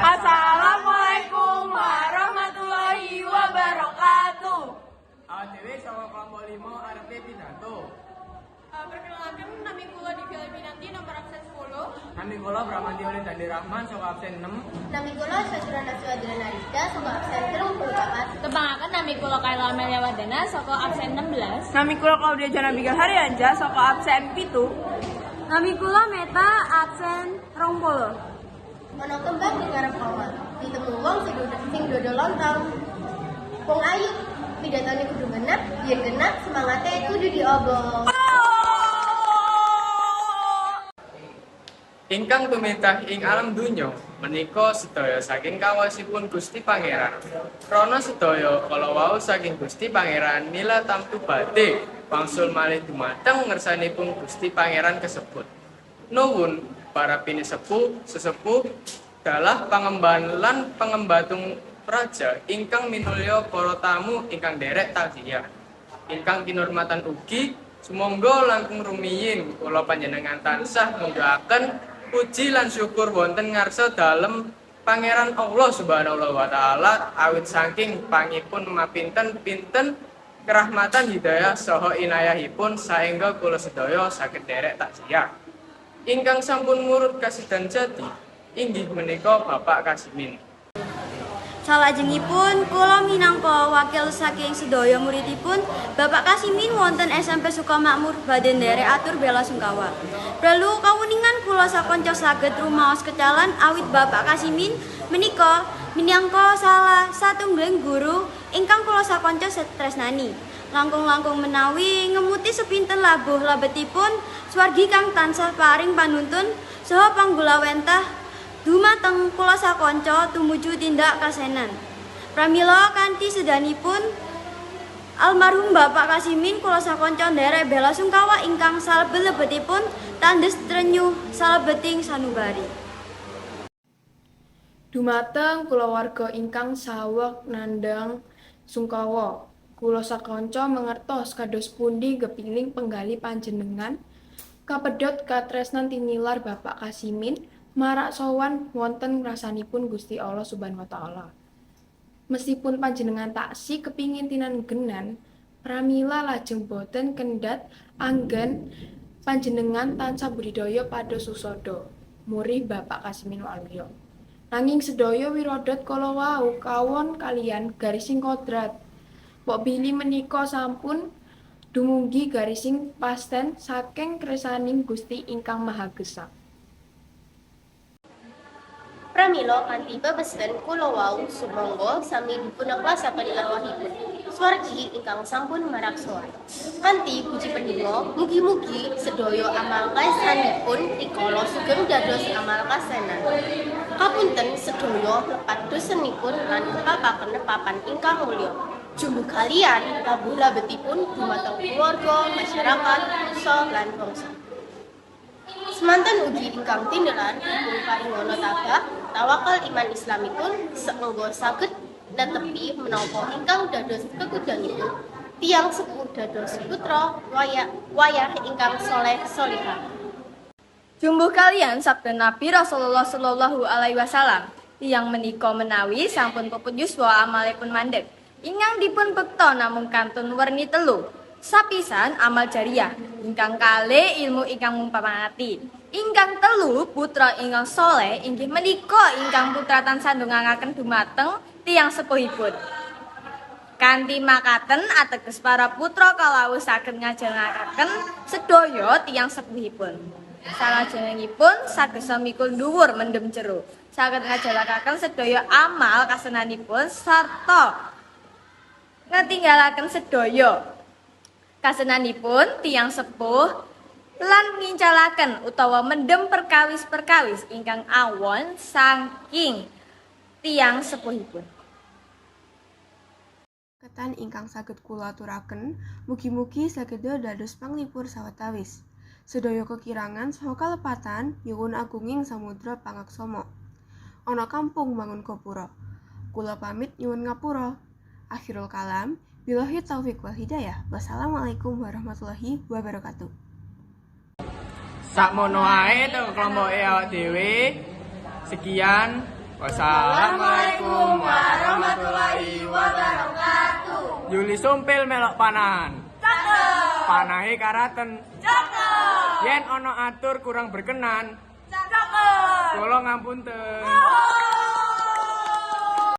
Assalamualaikum warahmatullahi wabarakatuh. Dewi saka kelompok 5 arep pidato. Perkenalkan nami kula di Filipinanti nomor absen 10. Nami kula Bramantio Dandi Rahman saka absen 6. Nami kula Syazura Naswadina Narida saka absen 34. Tepangaken nami kula Kaila Amelia Wadana saka absen 16. Nami kula Claudia Jana Bigal Haryanja saka absen 7. Nami kula Meta absen 20. Ono kembang ning ngarep omah, ditemu wong sing dodo lontong. Wong ayu, pidatone kudu genep, yen genep semangate kudu diobong. Ingkang tumitah ing alam donya menika sedaya saking kawasipun Gusti Pangeran. Krana sedaya kala wau saking Gusti Pangeran nila tamtu badhe wangsul malih dumateng ngersanipun Gusti Pangeran kasebut. Nuwun para pinisepuh, sesepuh dalah pangemban lan pengembatung praja ingkang minulya para tamu ingkang derek takziah. Ingkang kinurmatan ugi sumangga langkung rumiyin kula panjenengan tansah mundhaken puji lan syukur wonten ngarsa dalem Pangeran Allah Subhanahu wa taala awit saking pangipun mapinten-pinten kerahmatan hidayah saha inayahipun saengga kula sedaya saged derek takziah. Ingkang sampun ngurut kasidan jati inggih menika Bapak Kasimin. Salajengipun kula minangka wakil saking sedaya muridipun Bapak Kasimin wonten SMP Sukamakmur badhe nderek atur bela sungkawa. Prelu kawuningan kula sakonco saged rumaos kecalan awit Bapak Kasimin menika minangka salah satunggaling guru ingkang kula sakonco tresnani. Langkung-langkung menawi ngemuti sepinten labuh labetipun swargi kang tansah paring panuntun saha panggulawentah dumateng kula sakonco tumuju tindak kasenan. Pramila kanthi sedanipun almarhum Bapak Kasimin kula sakonco nderek bela sungkawa ingkang salebetipun tandes trenyuh salebeting sanubari. Dumateng kulawarga ingkang saweg nandhang sungkawa. Kula sakonco mangertos kados pundi gepiling penggali panjenengan kapedhot katresnan tinilar Bapak Kasimin marak sowan wonten rasanipun Gusti Allah Subhanahu wa taala. Meskipun panjenengan taksih kepingin tinanggenan, pramila lajeng boten kendhat anggen panjenengan tansah budidaya pados susada murih Bapak Kasimin waluya. Nanging sedaya wiradot kala wau kawon kaliyan garising kodrat. Pok Billy menika sampun dumugi garising pasten saking kresaning Gusti ingkang Maha Gesang. Pramila kanthi bebesen kula wau sumangga sami dipunaklasaken arwahipun swargi ingkang sampun maraksa. Kanthi puji pendonga, mugi-mugi sedaya amal kasanipun rikala sugeng dados amal kasenan. Kapunten sedaya lepat dosenipun lan kapaken papan ingkang mulya. Jumbuh kalian labuh labetipun dumateng keluarga, masyarakat, usaha lan bangsa. Semanten ugi ingkang tindelan dipun paringana tabah tawakal iman Islamipun saengga saged netepi menapa ingkang dados kekudanipun tiyang sepuh dados putra wayah ingkang saleh salihah. Jumbuh kalian sabda Nabi Rasulullah sallallahu alaihi wasallam tiyang menika menawi sampun puput yuswa amalipun mandeg. Ingkang dipun bekta namung kantun werni 3. Sapisan amal jariah, ingkang kalih ilmu ingkang mumpamati. Ingkang 3 putra ingkang saleh inggih menika ingkang putra tansah ndongaken dumateng tiyang sepuhipun. Kanthi makaten ateges para putra kalawuh saged ngajengaken sedaya tiyang sepuhipun. Salajengipun saged samikul dhuwur mendem jero. Saged ngajelaken sedaya amal kasenanipun sarta ngatinggalaken sedaya kasenanipun tiyang sepuh lan ngincalaken utawa mendem perkawis-perkawis ingkang awon saking tiyang sepuhipun. Ketan ingkang saged kula aturaken, mugi-mugi sageda dados panglipur sawetawis. Sedaya kekirangan saha kalepatan nyuwun agunging samudra pangaksama. Ana kampung bangun gapura. Kula pamit nyuwun ngapura. Akhirul kalam, billahi taufiq wal hidayah. Wassalamualaikum warahmatullahi wabarakatuh. Sakmono ae to kelompoke awak dhewe. Sekian, Wassalamualaikum warahmatullahi wabarakatuh. Yuli sumpil melok panahan. Cakep. Panahe karaten. Cakep. Yen ono atur kurang berkenan. Cakep. Kula ngapunten.